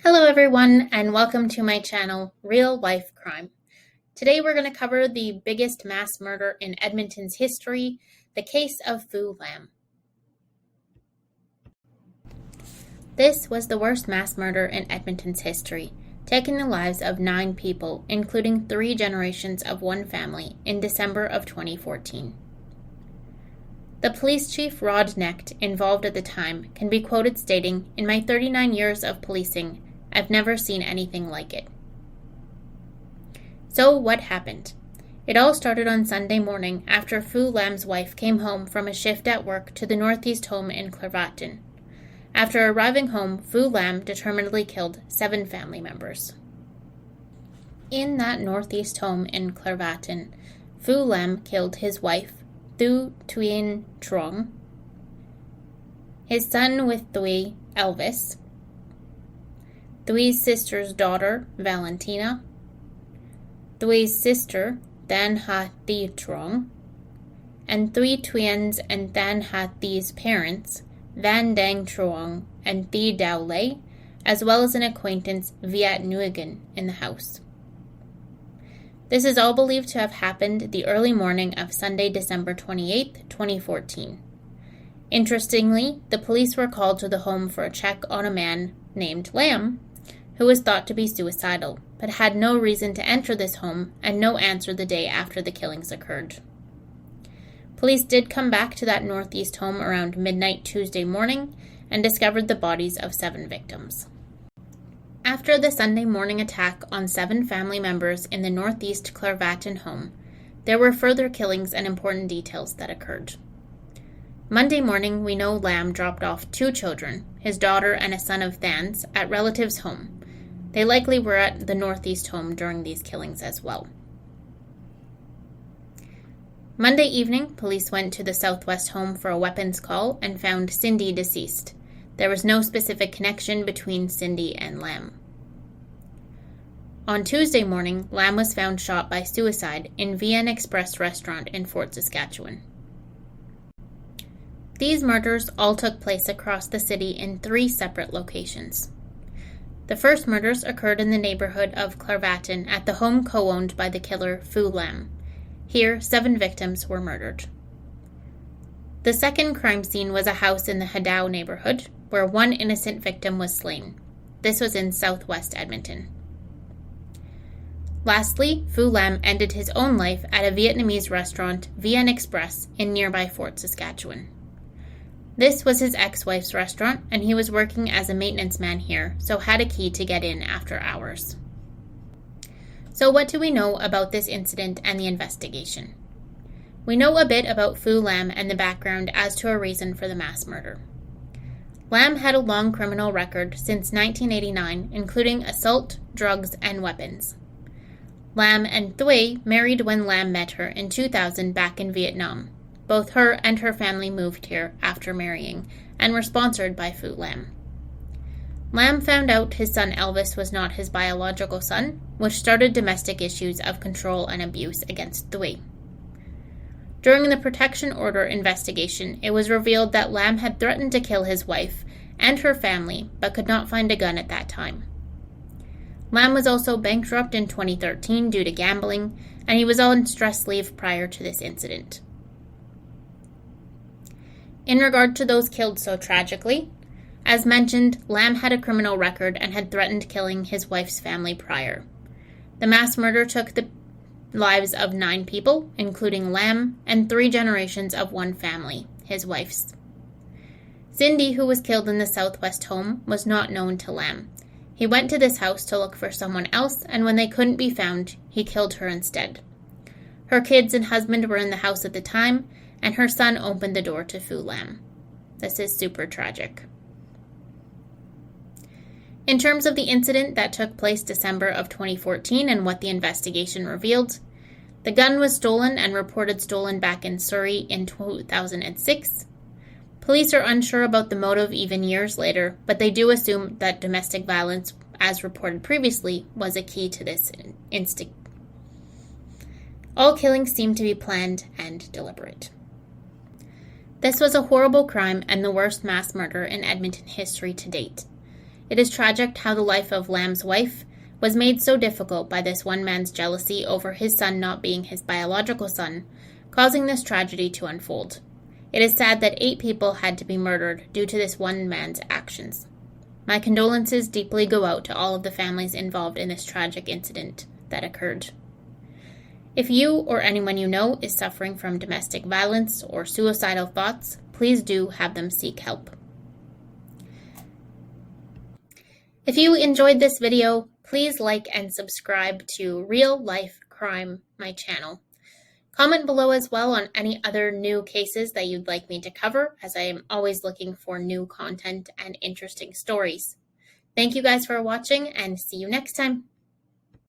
Hello everyone and welcome to my channel, Real Life Crime. Today we're going to cover the biggest mass murder in Edmonton's history, the case of Phu Lam. This was the worst mass murder in Edmonton's history, taking the lives of 9 people, including 3 generations of one family, in December of 2014. The police chief Rod Knecht, involved at the time, can be quoted stating, "In my 39 years of policing, I've never seen anything like it." So what happened? It all started on Sunday morning after Phu Lam's wife came home from a shift at work to the Northeast home in Clervaton. After arriving home, Phu Lam determinedly killed 7 family members. In that Northeast home in Clervaton, Phu Lam killed his wife, Thu Thuyen Trong, his son with Thuy, Elvis, Thuy's sister's daughter, Valentina, Thuy's sister, Than Ha Thi Trong, and Thuy Thuyen's and Than Ha Thi's parents, Van Dang Truong and Thi Dao Lei, as well as an acquaintance, Viet Nguyen, in the house. This is all believed to have happened the early morning of Sunday, December 28, 2014. Interestingly, the police were called to the home for a check on a man named Lam, who was thought to be suicidal, but had no reason to enter this home and no answer the day after the killings occurred. Police did come back to that Northeast home around midnight Tuesday morning and discovered the bodies of 7 victims. After the Sunday morning attack on 7 family members in the Northeast Clervaton home, there were further killings and important details that occurred. Monday morning, we know Lam dropped off 2 children, his daughter and a son of Than's, at relatives' home. They likely were at the Northeast home during these killings as well. Monday evening, police went to the Southwest home for a weapons call and found Cindy deceased. There was no specific connection between Cindy and Lam. On Tuesday morning, Lam was found shot by suicide in VN Express restaurant in Fort Saskatchewan. These murders all took place across the city in 3 separate locations. The first murders occurred in the neighborhood of Clervaton at the home co-owned by the killer Phu Lam. Here, 7 victims were murdered. The second crime scene was a house in the Hadao neighborhood, where 1 innocent victim was slain. This was in southwest Edmonton. Lastly, Phu Lam ended his own life at a Vietnamese restaurant, VN Express, in nearby Fort Saskatchewan. This was his ex-wife's restaurant, and he was working as a maintenance man here, so had a key to get in after hours. So what do we know about this incident and the investigation? We know a bit about Phu Lam and the background as to a reason for the mass murder. Lam had a long criminal record since 1989, including assault, drugs, and weapons. Lam and Thuy married when Lam met her in 2000 back in Vietnam. Both her and her family moved here after marrying and were sponsored by Phu Lam. Lam found out his son Elvis was not his biological son, which started domestic issues of control and abuse against Thuy. During the protection order investigation, it was revealed that Lam had threatened to kill his wife and her family, but could not find a gun at that time. Lam was also bankrupt in 2013 due to gambling, and he was on stress leave prior to this incident. In regard to those killed so tragically, as mentioned, Lam had a criminal record and had threatened killing his wife's family prior. The mass murder took the lives of 9 people, including Lam, and 3 generations of one family, his wife's. Cindy, who was killed in the Southwest home, was not known to Lam. He went to this house to look for someone else, and when they couldn't be found, he killed her instead. Her kids and husband were in the house at the time, and her son opened the door to Phu Lam. This is super tragic. In terms of the incident that took place December of 2014 and what the investigation revealed, the gun was stolen and reported stolen back in Surrey in 2006. Police are unsure about the motive even years later, but they do assume that domestic violence, as reported previously, was a key to this instinct. All killings seem to be planned and deliberate. This was a horrible crime and the worst mass murder in Edmonton history to date. It is tragic how the life of Lam's wife was made so difficult by this one man's jealousy over his son not being his biological son, causing this tragedy to unfold. It is sad that 8 people had to be murdered due to this one man's actions. My condolences deeply go out to all of the families involved in this tragic incident that occurred. If you or anyone you know is suffering from domestic violence or suicidal thoughts, please do have them seek help. If you enjoyed this video, please like and subscribe to Real Life Crime, my channel. Comment below as well on any other new cases that you'd like me to cover, as I am always looking for new content and interesting stories. Thank you guys for watching, and see you next time.